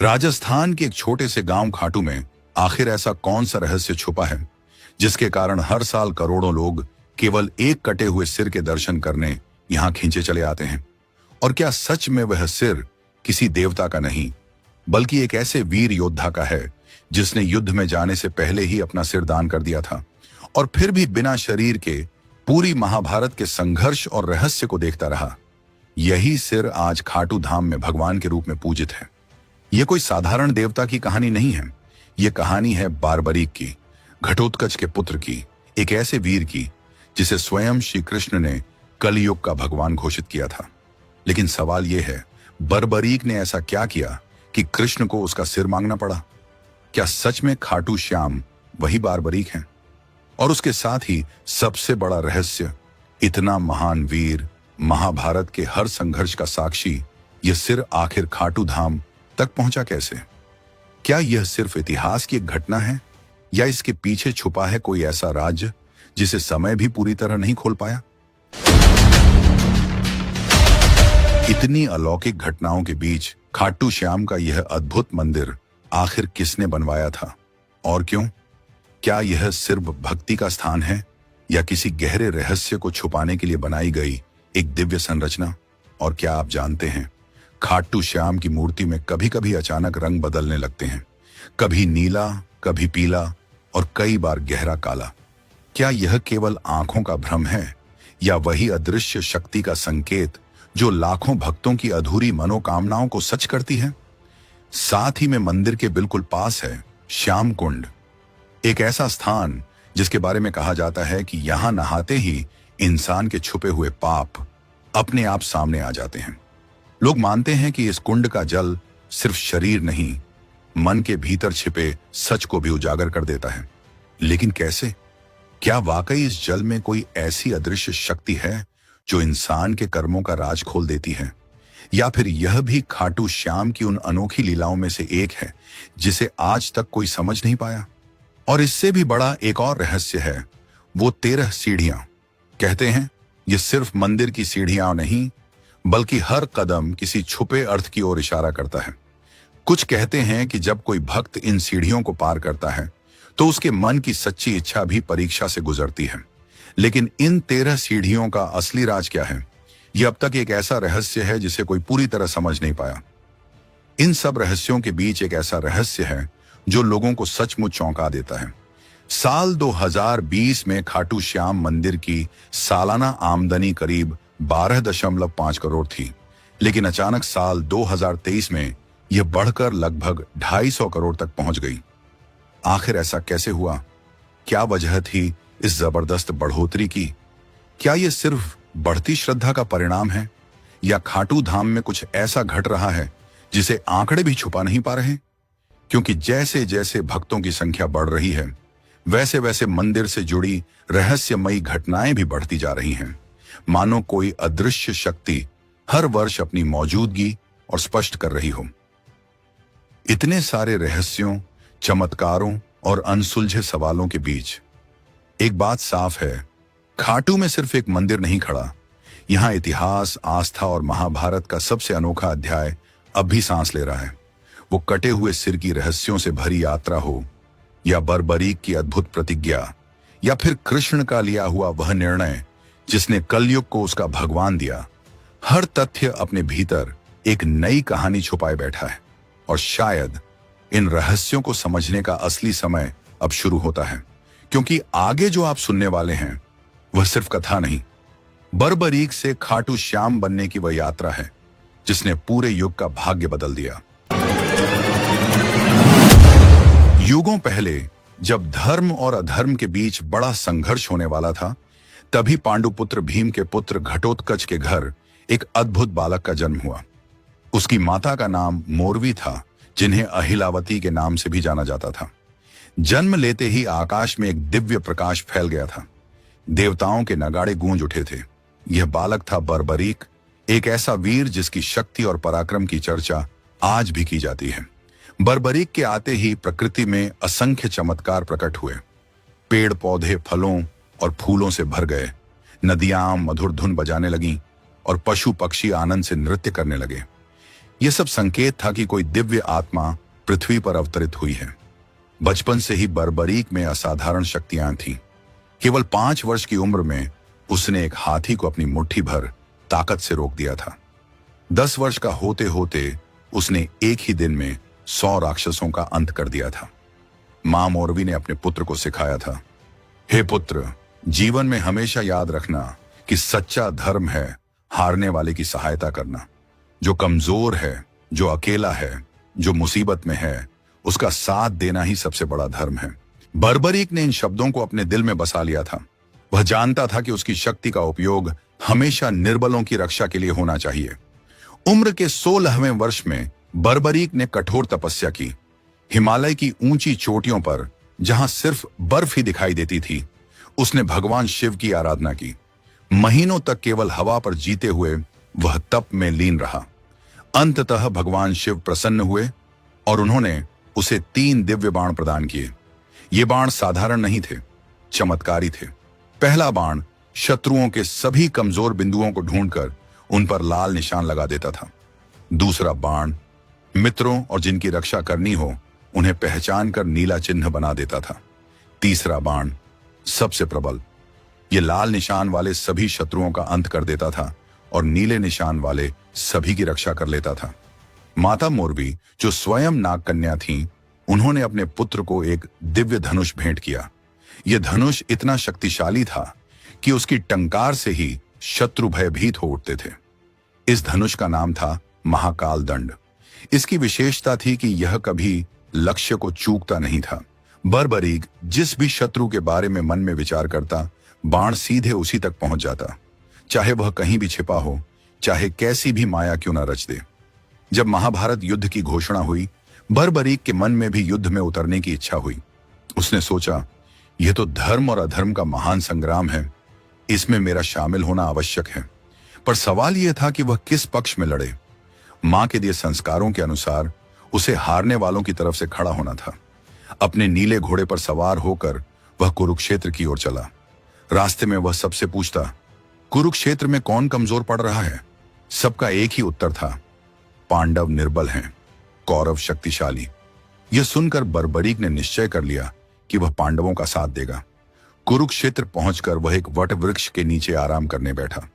राजस्थान के एक छोटे से गांव खाटू में आखिर ऐसा कौन सा रहस्य छुपा है जिसके कारण हर साल करोड़ों लोग केवल एक कटे हुए सिर के दर्शन करने यहां खींचे चले आते हैं? और क्या सच में वह सिर किसी देवता का नहीं बल्कि एक ऐसे वीर योद्धा का है जिसने युद्ध में जाने से पहले ही अपना सिर दान कर दिया था और फिर भी बिना शरीर के पूरी महाभारत के संघर्ष और रहस्य को देखता रहा? यही सिर आज खाटू धाम में भगवान के रूप में पूजित है। यह कोई साधारण देवता की कहानी नहीं है। यह कहानी है बारबरीक की, घटोत्कच के पुत्र की, एक ऐसे वीर की जिसे स्वयं श्री कृष्ण ने कलयुग का भगवान घोषित किया था। लेकिन सवाल यह है, बर्बरीक ने ऐसा क्या किया कि कृष्ण को उसका सिर मांगना पड़ा? क्या सच में खाटू श्याम वही बारबरीक हैं? और उसके साथ ही सबसे बड़ा रहस्य, इतना महान वीर, महाभारत के हर संघर्ष का साक्षी, यह सिर आखिर खाटू धाम तक पहुंचा कैसे? क्या यह सिर्फ इतिहास की एक घटना है या इसके पीछे छुपा है कोई ऐसा राज जिसे समय भी पूरी तरह नहीं खोल पाया? इतनी अलौकिक घटनाओं के बीच खाटू श्याम का यह अद्भुत मंदिर आखिर किसने बनवाया था और क्यों? क्या यह सिर्फ भक्ति का स्थान है या किसी गहरे रहस्य को छुपाने के लिए बनाई गई एक दिव्य संरचना? और क्या आप जानते हैं, खाटू श्याम की मूर्ति में कभी कभी अचानक रंग बदलने लगते हैं, कभी नीला, कभी पीला और कई बार गहरा काला। क्या यह केवल आंखों का भ्रम है या वही अदृश्य शक्ति का संकेत जो लाखों भक्तों की अधूरी मनोकामनाओं को सच करती है? साथ ही में मंदिर के बिल्कुल पास है श्याम कुंड, एक ऐसा स्थान जिसके बारे में कहा जाता है कि यहां नहाते ही इंसान के छुपे हुए पाप अपने आप सामने आ जाते हैं। लोग मानते हैं कि इस कुंड का जल सिर्फ शरीर नहीं, मन के भीतर छिपे सच को भी उजागर कर देता है। लेकिन कैसे? क्या वाकई इस जल में कोई ऐसी अदृश्य शक्ति है जो इंसान के कर्मों का राज खोल देती है? या फिर यह भी खाटू श्याम की उन अनोखी लीलाओं में से एक है जिसे आज तक कोई समझ नहीं पाया? और इससे भी बड़ा एक और रहस्य है, वो 13 सीढ़ियां। कहते हैं ये सिर्फ मंदिर की सीढ़ियां नहीं बल्कि हर कदम किसी छुपे अर्थ की ओर इशारा करता है। कुछ कहते हैं कि जब कोई भक्त इन सीढ़ियों को पार करता है तो उसके मन की सच्ची इच्छा भी परीक्षा से गुजरती है। लेकिन इन 13 सीढ़ियों का असली राज क्या है, यह अब तक एक ऐसा रहस्य है जिसे कोई पूरी तरह समझ नहीं पाया। इन सब रहस्यों के बीच एक ऐसा रहस्य है जो लोगों को सचमुच चौंका देता है। साल 2020 में खाटू श्याम मंदिर की सालाना आमदनी करीब 12.5 करोड़ थी, लेकिन अचानक साल 2023 में यह बढ़कर लगभग 250 करोड़ तक पहुंच गई। आखिर ऐसा कैसे हुआ? क्या वजह थी इस जबरदस्त बढ़ोतरी की? क्या यह सिर्फ बढ़ती श्रद्धा का परिणाम है या खाटू धाम में कुछ ऐसा घट रहा है जिसे आंकड़े भी छुपा नहीं पा रहे? क्योंकि जैसे जैसे भक्तों की संख्या बढ़ रही है वैसे वैसे मंदिर से जुड़ी रहस्यमयी घटनाएं भी बढ़ती जा रही हैं, मानो कोई अदृश्य शक्ति हर वर्ष अपनी मौजूदगी और स्पष्ट कर रही हो। इतने सारे रहस्यों, चमत्कारों और अनसुलझे सवालों के बीच एक बात साफ है, खाटू में सिर्फ एक मंदिर नहीं खड़ा। यहां इतिहास, आस्था और महाभारत का सबसे अनोखा अध्याय अब भी सांस ले रहा है। वो कटे हुए सिर की रहस्यों से भरी यात्रा हो या बर्बरीक की अद्भुत प्रतिज्ञा या फिर कृष्ण का लिया हुआ वह निर्णय जिसने कलयुग को उसका भगवान दिया, हर तथ्य अपने भीतर एक नई कहानी छुपाए बैठा है। और शायद इन रहस्यों को समझने का असली समय अब शुरू होता है, क्योंकि आगे जो आप सुनने वाले हैं वह सिर्फ कथा नहीं, बर्बरीक से खाटू श्याम बनने की वह यात्रा है जिसने पूरे युग का भाग्य बदल दिया। युगों पहले जब धर्म और अधर्म के बीच बड़ा संघर्ष होने वाला था, तभी पांडुपुत्र भीम के पुत्र घटोत्कच के घर एक अद्भुत बालक का जन्म हुआ। उसकी माता का नाम मोरवी था, जिन्हें अहिलावती के नाम से भी जाना जाता था। जन्म लेते ही आकाश में एक दिव्य प्रकाश फैल गया था। देवताओं के नगाड़े गूंज उठे थे। यह बालक था बर्बरीक, एक ऐसा वीर जिसकी शक्ति और पराक्रम की चर्चा आज भी की जाती है। बर्बरीक के आते ही प्रकृति में असंख्य चमत्कार प्रकट हुए। पेड़ पौधे फलों और फूलों से भर गए, नदियां मधुर धुन बजाने लगीं और पशु पक्षी आनंद से नृत्य करने लगे। यह सब संकेत था कि कोई दिव्य आत्मा पृथ्वी पर अवतरित हुई है। बचपन से ही बर्बरीक में असाधारण शक्तियां थीं। केवल 5 वर्ष की उम्र में उसने एक हाथी को अपनी मुट्ठी भर ताकत से रोक दिया था। 10 वर्ष का होते होते उसने एक ही दिन में 100 राक्षसों का अंत कर दिया था। मां मोरवी ने अपने पुत्र को सिखाया था, हे पुत्र, जीवन में हमेशा याद रखना कि सच्चा धर्म है हारने वाले की सहायता करना। जो कमजोर है, जो अकेला है, जो मुसीबत में है, उसका साथ देना ही सबसे बड़ा धर्म है। बर्बरीक ने इन शब्दों को अपने दिल में बसा लिया था। वह जानता था कि उसकी शक्ति का उपयोग हमेशा निर्बलों की रक्षा के लिए होना चाहिए। उम्र के 16वें वर्ष में बर्बरीक ने कठोर तपस्या की। हिमालय की ऊंची चोटियों पर, जहां सिर्फ बर्फ ही दिखाई देती थी, उसने भगवान शिव की आराधना की। महीनों तक केवल हवा पर जीते हुए वह तप में लीन रहा। अंततः भगवान शिव प्रसन्न हुए और उन्होंने उसे 3 दिव्य बाण प्रदान किए। ये बाण साधारण नहीं थे, चमत्कारी थे। पहला बाण शत्रुओं के सभी कमजोर बिंदुओं को ढूंढकर उन पर लाल निशान लगा देता था। दूसरा बाण मित्रों और जिनकी रक्षा करनी हो उन्हें पहचान कर नीला चिन्ह बना देता था। तीसरा बाण सबसे प्रबल, ये लाल निशान वाले सभी शत्रुओं का अंत कर देता था और नीले निशान वाले सभी की रक्षा कर लेता था। माता मोरवी, जो स्वयं नागकन्या थीं, उन्होंने अपने पुत्र को एक दिव्य धनुष भेंट किया। यह धनुष इतना शक्तिशाली था कि उसकी टंकार से ही शत्रु भयभीत हो उठते थे। इस धनुष का नाम था महाकाल दंड। इसकी विशेषता थी कि यह कभी लक्ष्य को चूकता नहीं था। बर्बरीक जिस भी शत्रु के बारे में मन में विचार करता, बाण सीधे उसी तक पहुंच जाता, चाहे वह कहीं भी छिपा हो, चाहे कैसी भी माया क्यों न रच दे। जब महाभारत युद्ध की घोषणा हुई, बर्बरीक के मन में भी युद्ध में उतरने की इच्छा हुई। उसने सोचा, यह तो धर्म और अधर्म का महान संग्राम है, इसमें मेरा शामिल होना आवश्यक है। पर सवाल यह था कि वह किस पक्ष में लड़े। मां के दिए संस्कारों के अनुसार उसे हारने वालों की तरफ से खड़ा होना था। अपने नीले घोड़े पर सवार होकर वह कुरुक्षेत्र की ओर चला। रास्ते में वह सबसे पूछता, कुरुक्षेत्र में कौन कमजोर पड़ रहा है? सबका एक ही उत्तर था, पांडव निर्बल हैं, कौरव शक्तिशाली। यह सुनकर बर्बरीक ने निश्चय कर लिया कि वह पांडवों का साथ देगा। कुरुक्षेत्र पहुंचकर वह एक वट वृक्ष के नीचे आराम करने बैठा।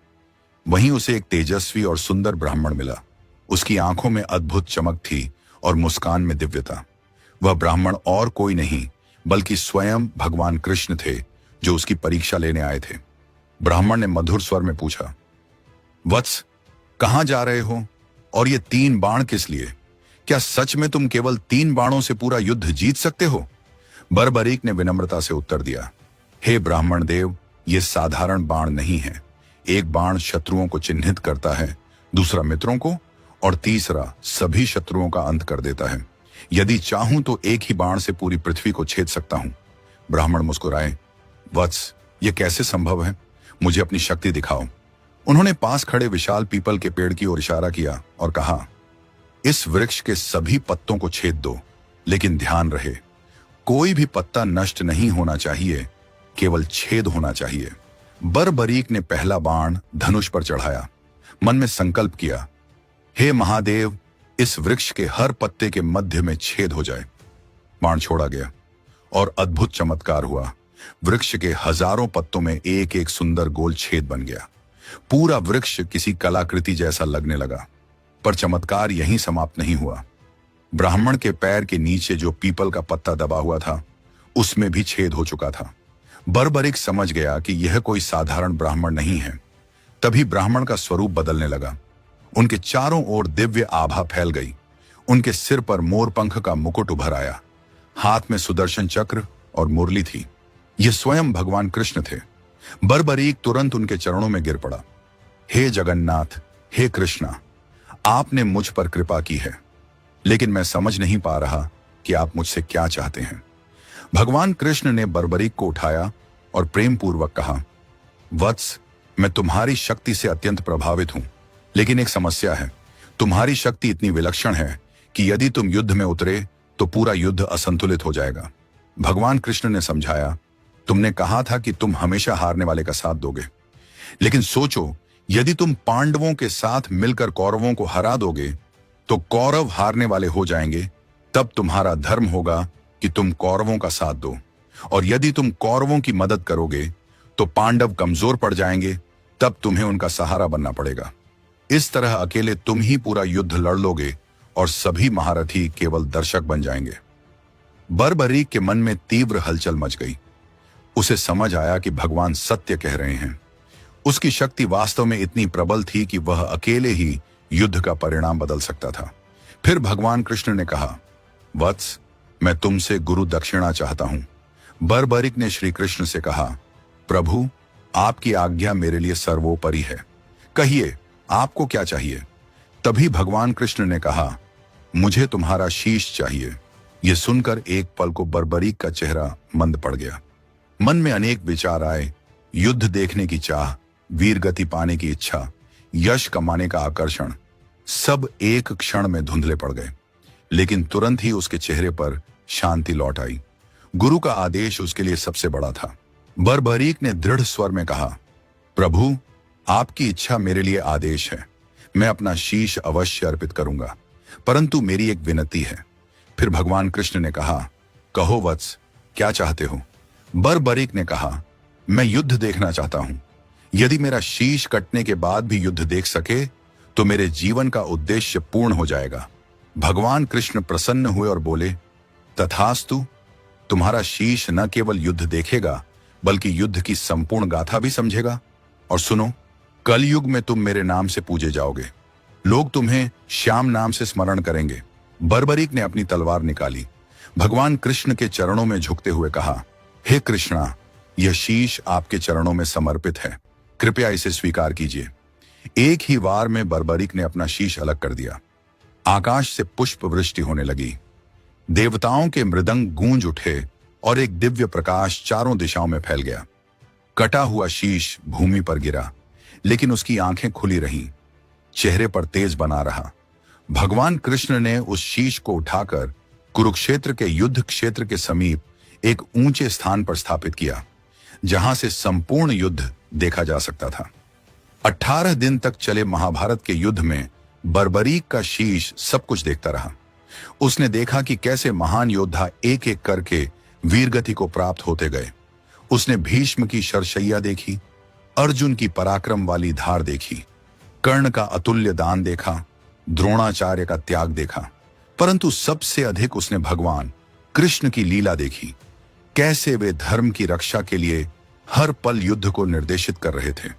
वहीं उसे एक तेजस्वी और सुंदर ब्राह्मण मिला। उसकी आंखों में अद्भुत चमक थी और मुस्कान में दिव्यता। वह ब्राह्मण और कोई नहीं बल्कि स्वयं भगवान कृष्ण थे, जो उसकी परीक्षा लेने आए थे। ब्राह्मण ने मधुर स्वर में पूछा, वत्स, कहां जा रहे हो और ये 3 बाण किस लिए? क्या सच में तुम केवल 3 बाणों से पूरा युद्ध जीत सकते हो? बर्बरीक ने विनम्रता से उत्तर दिया, हे ब्राह्मण देव, ये साधारण बाण नहीं है। एक बाण शत्रुओं को चिन्हित करता है, दूसरा मित्रों को, और तीसरा सभी शत्रुओं का अंत कर देता है। यदि चाहूं तो एक ही बाण से पूरी पृथ्वी को छेद सकता हूं। ब्राह्मण मुस्कुराए, वत्स, ये कैसे संभव है? मुझे अपनी शक्ति दिखाओ। उन्होंने पास खड़े विशाल पीपल के पेड़ की ओर इशारा किया और कहा, इस वृक्ष के सभी पत्तों को छेद दो, लेकिन ध्यान रहे, कोई भी पत्ता नष्ट नहीं होना चाहिए, केवल छेद होना चाहिए। बर्बरीक ने पहला बाण धनुष पर चढ़ाया। मन में संकल्प किया, हे महादेव, इस वृक्ष के हर पत्ते के मध्य में छेद हो जाए। बाण छोड़ा गया और अद्भुत चमत्कार हुआ। वृक्ष के हजारों पत्तों में एक एक सुंदर गोल छेद बन गया। पूरा वृक्ष किसी कलाकृति जैसा लगने लगा। पर चमत्कार यहीं समाप्त नहीं हुआ। ब्राह्मण के पैर के नीचे जो पीपल का पत्ता दबा हुआ था, उसमें भी छेद हो चुका था। बर्बरीक समझ गया कि यह कोई साधारण ब्राह्मण नहीं है। तभी ब्राह्मण का स्वरूप बदलने लगा। उनके चारों ओर दिव्य आभा फैल गई। उनके सिर पर मोर पंख का मुकुट उभर आया। हाथ में सुदर्शन चक्र और मुरली थी। ये स्वयं भगवान कृष्ण थे। बर्बरीक तुरंत उनके चरणों में गिर पड़ा। हे जगन्नाथ, हे कृष्णा, आपने मुझ पर कृपा की है, लेकिन मैं समझ नहीं पा रहा कि आप मुझसे क्या चाहते हैं। भगवान कृष्ण ने बर्बरीक को उठाया और प्रेम पूर्वक कहा, वत्स, मैं तुम्हारी शक्ति से अत्यंत प्रभावित हूं, लेकिन एक समस्या है। तुम्हारी शक्ति इतनी विलक्षण है कि यदि तुम युद्ध में उतरे तो पूरा युद्ध असंतुलित हो जाएगा। भगवान कृष्ण ने समझाया, तुमने कहा था कि तुम हमेशा हारने वाले का साथ दोगे, लेकिन सोचो, यदि तुम पांडवों के साथ मिलकर कौरवों को हरा दोगे तो कौरव हारने वाले हो जाएंगे, तब तुम्हारा धर्म होगा कि तुम कौरवों का साथ दो, और यदि तुम कौरवों की मदद करोगे तो पांडव कमजोर पड़ जाएंगे, तब तुम्हें उनका सहारा बनना पड़ेगा। इस तरह अकेले तुम ही पूरा युद्ध लड़ लोगे और सभी महारथी केवल दर्शक बन जाएंगे। बर्बरीक के मन में तीव्र हलचल मच गई। उसे समझ आया कि भगवान सत्य कह रहे हैं। उसकी शक्ति वास्तव में इतनी प्रबल थी कि वह अकेले ही युद्ध का परिणाम बदल सकता था। फिर भगवान कृष्ण ने कहा, वत्स, मैं तुमसे गुरु दक्षिणा चाहता हूं। बर्बरीक ने श्री कृष्ण से कहा, प्रभु, आपकी आज्ञा मेरे लिए सर्वोपरि है, कहिए आपको क्या चाहिए। तभी भगवान कृष्ण ने कहा, मुझे तुम्हारा शीश चाहिए। यह सुनकर एक पल को बर्बरीक का चेहरा मंद पड़ गया। मन में अनेक विचार आए। युद्ध देखने की चाह, वीर गति पाने की इच्छा, यश कमाने का आकर्षण, सब एक क्षण में धुंधले पड़ गए। लेकिन तुरंत ही उसके चेहरे पर शांति लौट आई। गुरु का आदेश उसके लिए सबसे बड़ा था। बर्बरीक ने दृढ़ स्वर में कहा, प्रभु, आपकी इच्छा मेरे लिए आदेश है। मैं अपना शीश अवश्य अर्पित करूंगा, परंतु मेरी एक विनती है। फिर भगवान कृष्ण ने कहा, कहो वत्स, क्या चाहते हो। बर्बरीक ने कहा, मैं युद्ध देखना चाहता हूं। यदि मेरा शीश कटने के बाद भी युद्ध देख सके तो मेरे जीवन का उद्देश्य पूर्ण हो जाएगा। भगवान कृष्ण प्रसन्न हुए और बोले, तथास्तु, तुम्हारा शीश न केवल युद्ध देखेगा बल्कि युद्ध की संपूर्ण गाथा भी समझेगा। और सुनो, कलयुग में तुम मेरे नाम से पूजे जाओगे। लोग तुम्हें श्याम नाम से स्मरण करेंगे। बर्बरीक ने अपनी तलवार निकाली, भगवान कृष्ण के चरणों में झुकते हुए कहा, हे कृष्णा, यह शीश आपके चरणों में समर्पित है, कृपया इसे स्वीकार कीजिए। एक ही वार में बर्बरीक ने अपना शीश अलग कर दिया। आकाश से पुष्प वृष्टि होने लगी। देवताओं के मृदंग गूंज उठे और एक दिव्य प्रकाश चारों दिशाओं में फैल गया। कटा हुआ शीश भूमि पर गिरा, लेकिन उसकी आंखें खुली रहीं, चेहरे पर तेज बना रहा। भगवान कृष्ण ने उस शीश को उठाकर कुरुक्षेत्र के युद्ध क्षेत्र के समीप एक ऊंचे स्थान पर स्थापित किया, जहां से संपूर्ण युद्ध देखा जा सकता था। 18 दिन तक चले महाभारत के युद्ध में बर्बरीक का शीश सब कुछ देखता रहा। उसने देखा कि कैसे महान योद्धा एक एक करके वीरगति को प्राप्त होते गए। उसने भीष्म की शरशैया देखी, अर्जुन की पराक्रम वाली धार देखी, कर्ण का अतुल्य दान देखा, द्रोणाचार्य का त्याग देखा, परंतु सबसे अधिक उसने भगवान कृष्ण की लीला देखी। कैसे वे धर्म की रक्षा के लिए हर पल युद्ध को निर्देशित कर रहे थे।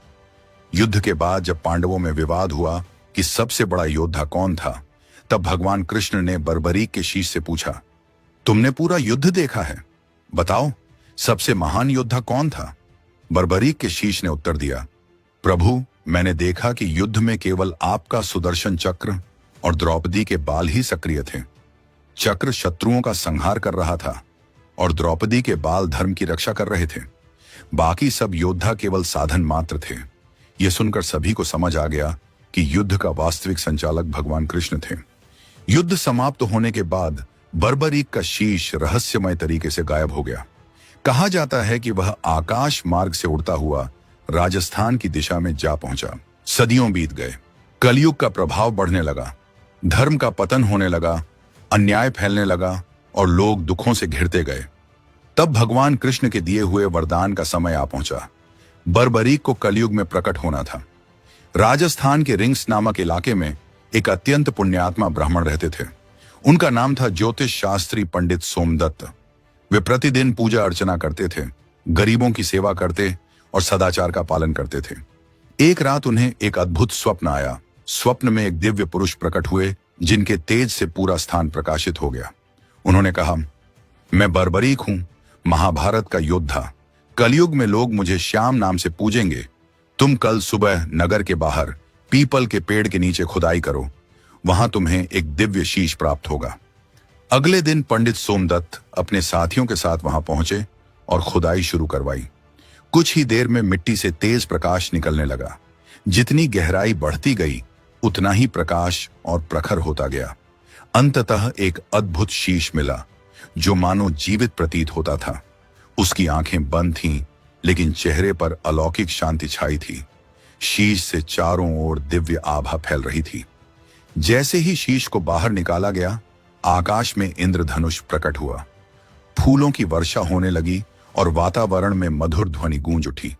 युद्ध के बाद जब पांडवों में विवाद हुआ कि सबसे बड़ा योद्धा कौन था, तब भगवान कृष्ण ने बर्बरीक के शीश से पूछा, तुमने पूरा युद्ध देखा है, बताओ सबसे महान योद्धा कौन था। बर्बरीक के शीश ने उत्तर दिया, प्रभु, मैंने देखा कि युद्ध में केवल आपका सुदर्शन चक्र और द्रौपदी के बाल ही सक्रिय थे। चक्र शत्रुओं का संहार कर रहा था और द्रौपदी के बाल धर्म की रक्षा कर रहे थे। बाकी सब योद्धा केवल साधन मात्र थे। यह सुनकर सभी को समझ आ गया कि युद्ध का वास्तविक संचालक भगवान कृष्ण थे। युद्ध समाप्त होने के बाद बर्बरीक का शीश रहस्यमय तरीके से गायब हो गया। कहा जाता है कि वह आकाश मार्ग से उड़ता हुआ राजस्थान की दिशा में जा पहुंचा। सदियों बीत गए, कलयुग का प्रभाव बढ़ने लगा, धर्म का पतन होने लगा, अन्याय फैलने लगा और लोग दुखों से घिरते गए। तब भगवान कृष्ण के दिए हुए वरदान का समय आ पहुंचा। बर्बरीक को कलयुग में प्रकट होना था। राजस्थान के रिंग्स नामक इलाके में एक अत्यंत पुण्यात्मा ब्राह्मण रहते थे। उनका नाम था ज्योतिष शास्त्री पंडित सोमदत्त। वे प्रतिदिन पूजा अर्चना करते थे, गरीबों की सेवा करते और सदाचार का पालन करते थे। एक रात उन्हें एक अद्भुत स्वप्न आया। स्वप्न में एक दिव्य पुरुष प्रकट हुए, जिनके तेज से पूरा स्थान प्रकाशित हो गया। उन्होंने कहा, मैं बर्बरीक हूं, महाभारत का योद्धा। कलयुग में लोग मुझे श्याम नाम से पूजेंगे। तुम कल सुबह नगर के बाहर पीपल के पेड़ के नीचे खुदाई करो, वहां तुम्हें एक दिव्य शीश प्राप्त होगा। अगले दिन पंडित सोमदत्त अपने साथियों के साथ वहां पहुंचे और खुदाई शुरू करवाई। कुछ ही देर में मिट्टी से तेज प्रकाश निकलने लगा। जितनी गहराई बढ़ती गई, उतना ही प्रकाश और प्रखर होता गया। अंततः एक अद्भुत शीश मिला, जो मानो जीवित प्रतीत होता था। उसकी आंखें बंद थीं, लेकिन चेहरे पर अलौकिक शांति छाई थी। शीश से चारों ओर दिव्य आभा फैल रही थी। जैसे ही शीश को बाहर निकाला गया, आकाश में इंद्रधनुष प्रकट हुआ, फूलों की वर्षा होने लगी और वातावरण में मधुर ध्वनि गूंज उठी।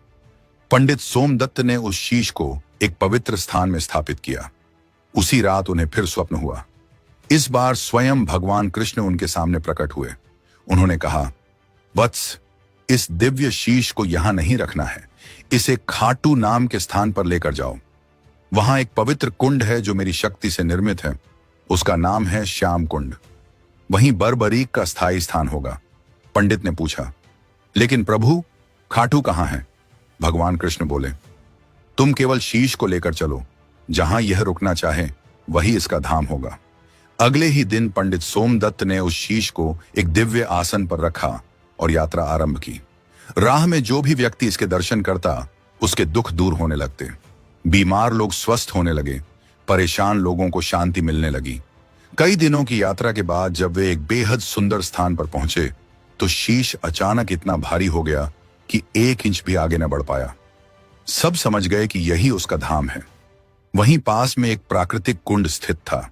पंडित सोमदत्त ने उस शीश को एक पवित्र स्थान में स्थापित किया। उसी रात उन्हें फिर स्वप्न हुआ। इस बार स्वयं भगवान कृष्ण उनके सामने प्रकट हुए। उन्होंने कहा, वत्स, इस दिव्य शीश को यहां नहीं रखना है, इसे खाटू नाम के स्थान पर लेकर जाओ। वहां एक पवित्र कुंड है जो मेरी शक्ति से निर्मित है, उसका नाम है श्याम कुंड। वहीं बरबरीक का स्थायी स्थान होगा। पंडित ने पूछा, लेकिन प्रभु, खाटू कहां है? भगवान कृष्ण बोले, तुम केवल शीश को लेकर चलो, जहां यह रुकना चाहे वही इसका धाम होगा। अगले ही दिन पंडित सोमदत्त ने उस शीश को एक दिव्य आसन पर रखा और यात्रा आरंभ की। राह में जो भी व्यक्ति इसके दर्शन करता, उसके दुख दूर होने लगते, बीमार लोग स्वस्थ होने लगे, परेशान लोगों को शांति मिलने लगी। कई दिनों की यात्रा के बाद जब वे एक बेहद सुंदर स्थान पर पहुंचे, तो शीश अचानक इतना भारी हो गया कि 1 इंच भी आगे न बढ़ पाया। सब समझ गए कि यही उसका धाम है। वहीं पास में एक प्राकृतिक कुंड स्थित था,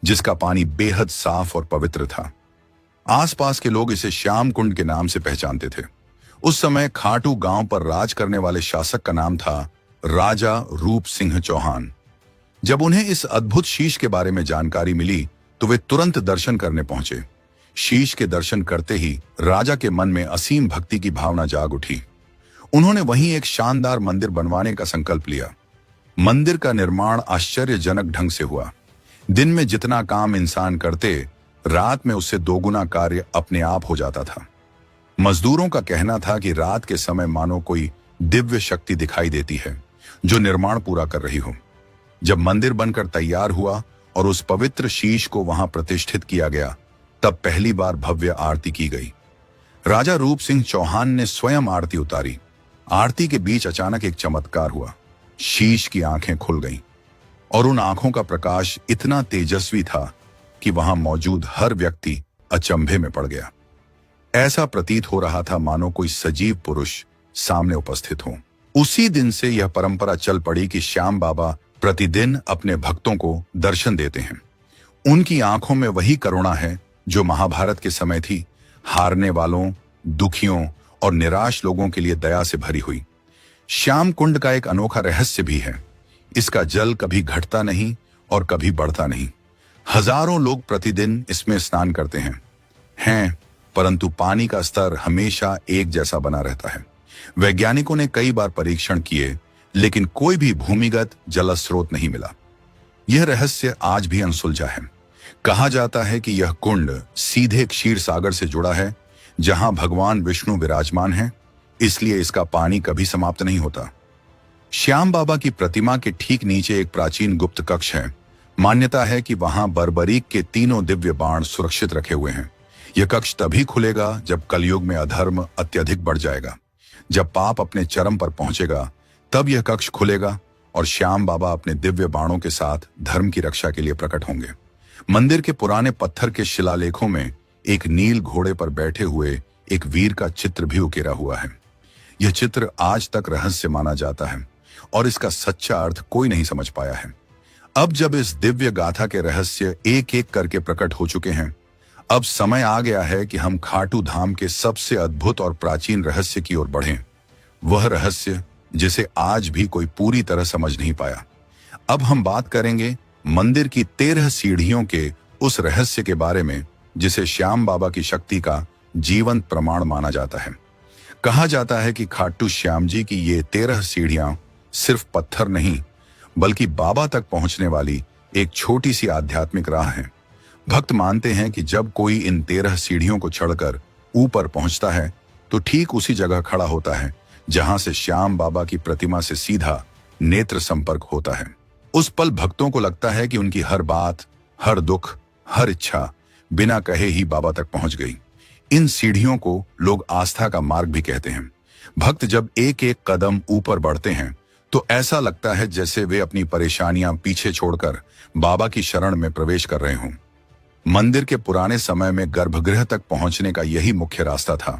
जिसका पानी बेहद साफ और पवित्र था। आसपास के लोग इसे श्याम कुंड के नाम से पहचानते थे। उस समय खाटू गांव पर राज करने वाले शासक का नाम था राजा रूप सिंह चौहान। जब उन्हें इस अद्भुत शीश के बारे में जानकारी मिली, तो वे तुरंत दर्शन करने पहुंचे। शीश के दर्शन करते ही राजा के मन में असीम भक्ति की भावना जाग उठी। उन्होंने वहीं एक शानदार मंदिर बनवाने का संकल्प लिया। मंदिर का निर्माण आश्चर्यजनक ढंग से हुआ। दिन में जितना काम इंसान करते, रात में उससे दोगुना कार्य अपने आप हो जाता था। मजदूरों का कहना था कि रात के समय मानो कोई दिव्य शक्ति दिखाई देती है जो निर्माण पूरा कर रही हो। जब मंदिर बनकर तैयार हुआ और उस पवित्र शीश को वहां प्रतिष्ठित किया गया, तब पहली बार भव्य आरती की गई। राजा रूप सिंह चौहान ने स्वयं आरती उतारी। आरती के बीच अचानक एक चमत्कार हुआ। शीश की आंखें खुल गईं और उन आंखों का प्रकाश इतना तेजस्वी था कि वहां मौजूद हर व्यक्ति अचंभे में पड़ गया। ऐसा प्रतीत हो रहा था मानो कोई सजीव पुरुष सामने उपस्थित हो। उसी दिन से यह परंपरा चल पड़ी कि श्याम बाबा प्रतिदिन अपने भक्तों को दर्शन देते हैं। उनकी आंखों में वही करुणा है जो महाभारत के समय थी, हारने वालों, दुखियों और निराश लोगों के लिए दया से भरी हुई। श्याम कुंड का एक अनोखा रहस्य भी है। इसका जल कभी घटता नहीं और कभी बढ़ता नहीं। हजारों लोग प्रतिदिन इसमें स्नान करते हैं, परंतु पानी का स्तर हमेशा एक जैसा बना रहता है। वैज्ञानिकों ने कई बार परीक्षण किए, लेकिन कोई भी भूमिगत जल स्रोत नहीं मिला। यह रहस्य आज भी अनसुलझा है। कहा जाता है कि यह कुंड सीधे क्षीर सागर से जुड़ा है, जहां भगवान विष्णु विराजमान हैं, इसलिए इसका पानी कभी समाप्त नहीं होता। श्याम बाबा की प्रतिमा के ठीक नीचे एक प्राचीन गुप्त कक्ष है। मान्यता है कि वहां बरबरीक के 3 दिव्य बाण सुरक्षित रखे हुए हैं। यह कक्ष तभी खुलेगा जब कलयुग में अधर्म अत्यधिक बढ़ जाएगा। जब पाप अपने चरम पर पहुंचेगा, तब यह कक्ष खुलेगा और श्याम बाबा अपने दिव्य बाणों के साथ धर्म की रक्षा के लिए प्रकट होंगे। मंदिर के पुराने पत्थर के शिलालेखों में एक नील घोड़े पर बैठे हुए एक वीर का चित्र भी उकेरा हुआ है। यह चित्र आज तक रहस्य माना जाता है और इसका सच्चा अर्थ कोई नहीं समझ पाया है। अब जब इस दिव्य गाथा के रहस्य एक एक करके प्रकट हो चुके हैं, अब समय आ गया है कि हम खाटू धाम के सबसे अद्भुत और प्राचीन रहस्य की ओर बढ़ें। वह रहस्य जिसे आज भी कोई पूरी तरह समझ नहीं पाया। अब हम बात करेंगे मंदिर की 13 सीढ़ियों के उस रहस्य के बारे में, जिसे श्याम बाबा की शक्ति का जीवंत प्रमाण माना जाता है। कहा जाता है कि खाटू श्याम जी की ये 13 सीढ़ियां सिर्फ पत्थर नहीं, बल्कि बाबा तक पहुंचने वाली एक छोटी सी आध्यात्मिक राह है। भक्त मानते हैं कि जब कोई इन 13 सीढ़ियों को चढ़कर ऊपर पहुंचता है, तो ठीक उसी जगह खड़ा होता है जहां से श्याम बाबा की प्रतिमा से सीधा नेत्र संपर्क होता है। उस पल भक्तों को लगता है कि उनकी हर बात, हर दुख, हर इच्छा बिना कहे ही बाबा तक पहुंच गई। इन सीढ़ियों को लोग आस्था का मार्ग भी कहते हैं। भक्त जब एक एक कदम ऊपर बढ़ते हैं, तो ऐसा लगता है जैसे वे अपनी परेशानियां पीछे छोड़कर बाबा की शरण में प्रवेश कर रहे हों। मंदिर के पुराने समय में गर्भगृह तक पहुंचने का यही मुख्य रास्ता था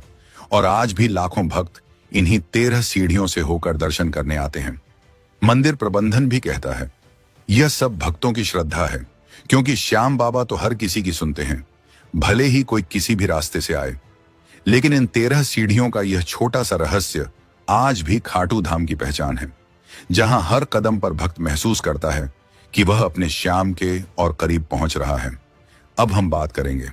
और आज भी लाखों भक्त इन्हीं 13 सीढ़ियों से होकर दर्शन करने आते हैं। मंदिर प्रबंधन भी कहता है, यह सब भक्तों की श्रद्धा है, क्योंकि श्याम बाबा तो हर किसी की सुनते हैं, भले ही कोई किसी भी रास्ते से आए। लेकिन इन 13 सीढ़ियों का यह छोटा सा रहस्य आज भी खाटू धाम की पहचान है, जहां हर कदम पर भक्त महसूस करता है कि वह अपने श्याम के और करीब पहुंच रहा है। अब हम बात करेंगे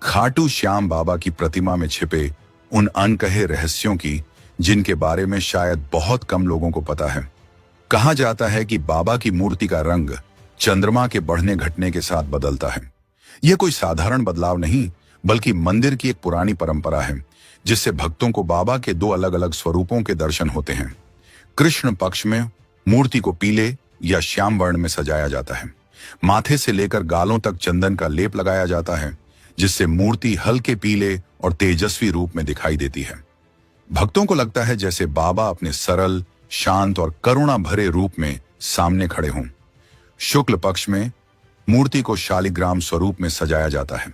खाटू श्याम बाबा की प्रतिमा में छिपे उन अनकहे रहस्यों की, जिनके बारे में शायद बहुत कम लोगों को पता है। कहा जाता है कि बाबा की मूर्ति का रंग चंद्रमा के बढ़ने घटने के साथ बदलता है। यह कोई साधारण बदलाव नहीं, बल्कि मंदिर की एक पुरानी परंपरा है, जिससे भक्तों को बाबा के 2 अलग अलग स्वरूपों के दर्शन होते हैं। कृष्ण पक्ष में मूर्ति को पीले या श्याम वर्ण में सजाया जाता है। माथे से लेकर गालों तक चंदन का लेप लगाया जाता है, जिससे मूर्ति हल्के पीले और तेजस्वी रूप में दिखाई देती है। भक्तों को लगता है जैसे बाबा अपने सरल, शांत और करुणा भरे रूप में सामने खड़े हों। शुक्ल पक्ष में मूर्ति को शालिग्राम स्वरूप में सजाया जाता है।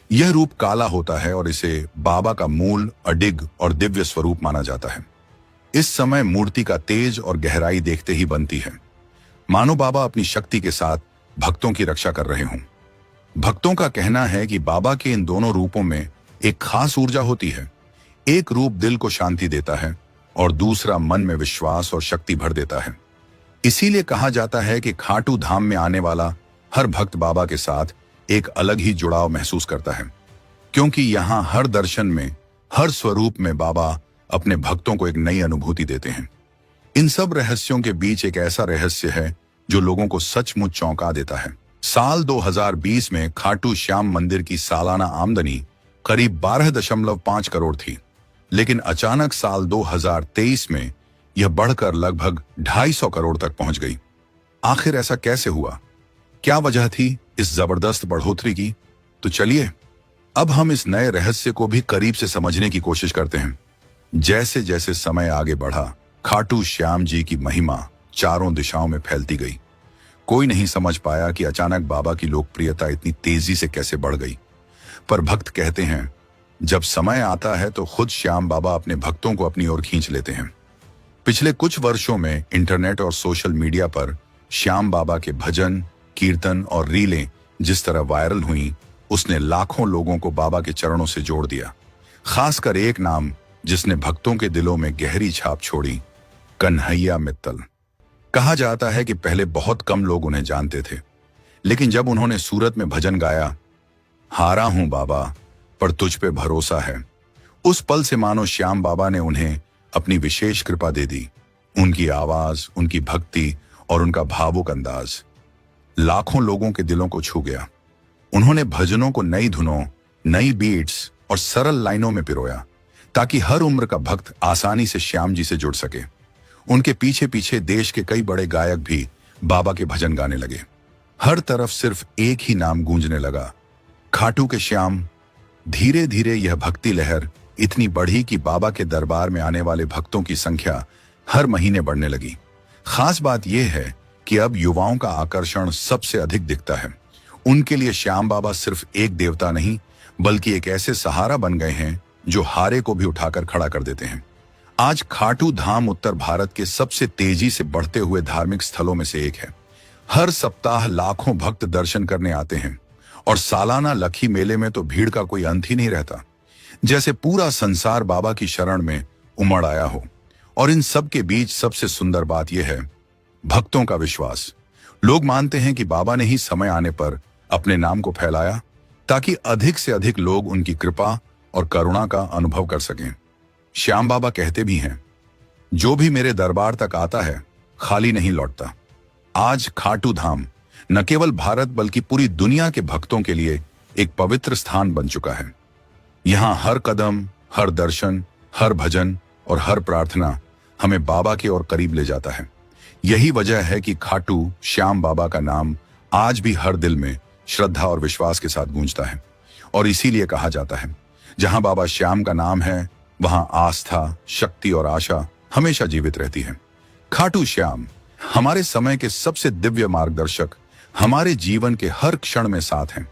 यह रूप काला होता है और इसे बाबा का मूल, अडिग और दिव्य स्वरूप माना जाता है। इस समय मूर्ति का तेज और गहराई देखते ही बनती है, मानो बाबा अपनी शक्ति के साथ भक्तों की रक्षा कर रहे हों। भक्तों का कहना है कि बाबा के इन दोनों रूपों में एक खास ऊर्जा होती है। एक रूप दिल को शांति देता है और दूसरा मन में विश्वास और शक्ति भर देता है। इसीलिए कहा जाता है कि खाटू धाम में आने वाला हर भक्त बाबा के साथ एक अलग ही जुड़ाव महसूस करता है, क्योंकि यहाँ हर दर्शन में, हर स्वरूप में बाबा अपने भक्तों को एक नई अनुभूति देते हैं। इन सब रहस्यों के बीच एक ऐसा रहस्य है जो लोगों को सचमुच चौंका देता है। साल 2020 में खाटू श्याम मंदिर की सालाना आमदनी करीब 12.5 करोड़ थी, लेकिन अचानक साल 2023 में यह बढ़कर लगभग 250 करोड़ तक पहुंच गई। आखिर ऐसा कैसे हुआ? क्या वजह थी इस जबरदस्त बढ़ोतरी की? तो चलिए अब हम इस नए रहस्य को भी करीब से समझने की कोशिश करते हैं। जैसे जैसे समय आगे बढ़ा, खाटू श्याम जी की महिमा चारों दिशाओं में फैलती गई। कोई नहीं समझ पाया कि अचानक बाबा की लोकप्रियता इतनी तेजी से कैसे बढ़ गई। पर भक्त कहते हैं, जब समय आता है तो खुद श्याम बाबा अपने भक्तों को अपनी ओर खींच लेते हैं। पिछले कुछ वर्षों में इंटरनेट और सोशल मीडिया पर श्याम बाबा के भजन, कीर्तन और रीलें जिस तरह वायरल हुई, उसने लाखों लोगों को बाबा के चरणों से जोड़ दिया। खासकर एक नाम जिसने भक्तों के दिलों में गहरी छाप छोड़ी, कन्हैया मित्तल। कहा जाता है कि पहले बहुत कम लोग उन्हें जानते थे, लेकिन जब उन्होंने सूरत में भजन गाया, हारा हूं बाबा पर तुझ पे भरोसा है, उस पल से मानो श्याम बाबा ने उन्हें अपनी विशेष कृपा दे दी। उनकी आवाज, उनकी भक्ति और उनका भावुक अंदाज लाखों लोगों के दिलों को छू गया। उन्होंने भजनों को नई धुनों, नई बीट्स और सरल लाइनों में पिरोया, ताकि हर उम्र का भक्त आसानी से श्याम जी से जुड़ सके। उनके पीछे पीछे देश के कई बड़े गायक भी बाबा के भजन गाने लगे। हर तरफ सिर्फ एक ही नाम गूंजने लगा, खाटू के श्याम। धीरे धीरे यह भक्ति लहर इतनी बढ़ी कि बाबा के दरबार में आने वाले भक्तों की संख्या हर महीने बढ़ने लगी। खास बात यह है कि अब युवाओं का आकर्षण सबसे अधिक दिखता है। उनके लिए श्याम बाबा सिर्फ एक देवता नहीं, बल्कि एक ऐसे सहारा बन गए हैं जो हारे को भी उठाकर खड़ा कर देते हैं। आज खाटू धाम उत्तर भारत के सबसे तेजी से बढ़ते हुए धार्मिक स्थलों में से एक है। हर सप्ताह लाखों भक्त दर्शन करने आते हैं और सालाना लखी मेले में तो भीड़ का कोई अंत ही नहीं रहता, जैसे पूरा संसार बाबा की शरण में उमड़ आया हो। और इन सब के बीच सबसे सुंदर बात यह है, भक्तों का विश्वास। लोग मानते हैं कि बाबा ने ही समय आने पर अपने नाम को फैलाया, ताकि अधिक से अधिक लोग उनकी कृपा और करुणा का अनुभव कर सकें। श्याम बाबा कहते भी हैं, जो भी मेरे दरबार तक आता है खाली नहीं लौटता। आज खाटू धाम न केवल भारत बल्कि पूरी दुनिया के भक्तों के लिए एक पवित्र स्थान बन चुका है। यहाँ हर कदम, हर दर्शन, हर भजन और हर प्रार्थना हमें बाबा के और करीब ले जाता है। यही वजह है कि खाटू श्याम बाबा का नाम आज भी हर दिल में श्रद्धा और विश्वास के साथ गूंजता है। और इसीलिए कहा जाता है, जहां बाबा श्याम का नाम है, वहां आस्था, शक्ति और आशा हमेशा जीवित रहती है। खाटू श्याम हमारे समय के सबसे दिव्य मार्गदर्शक हमारे जीवन के हर क्षण में साथ हैं।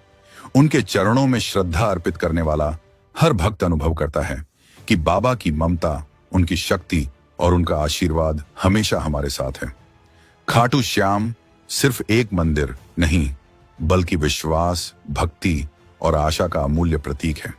उनके चरणों में श्रद्धा अर्पित करने वाला हर भक्त अनुभव करता है कि बाबा की ममता, उनकी शक्ति और उनका आशीर्वाद हमेशा हमारे साथ है। खाटू श्याम सिर्फ एक मंदिर नहीं, बल्कि विश्वास, भक्ति और आशा का अमूल्य प्रतीक है।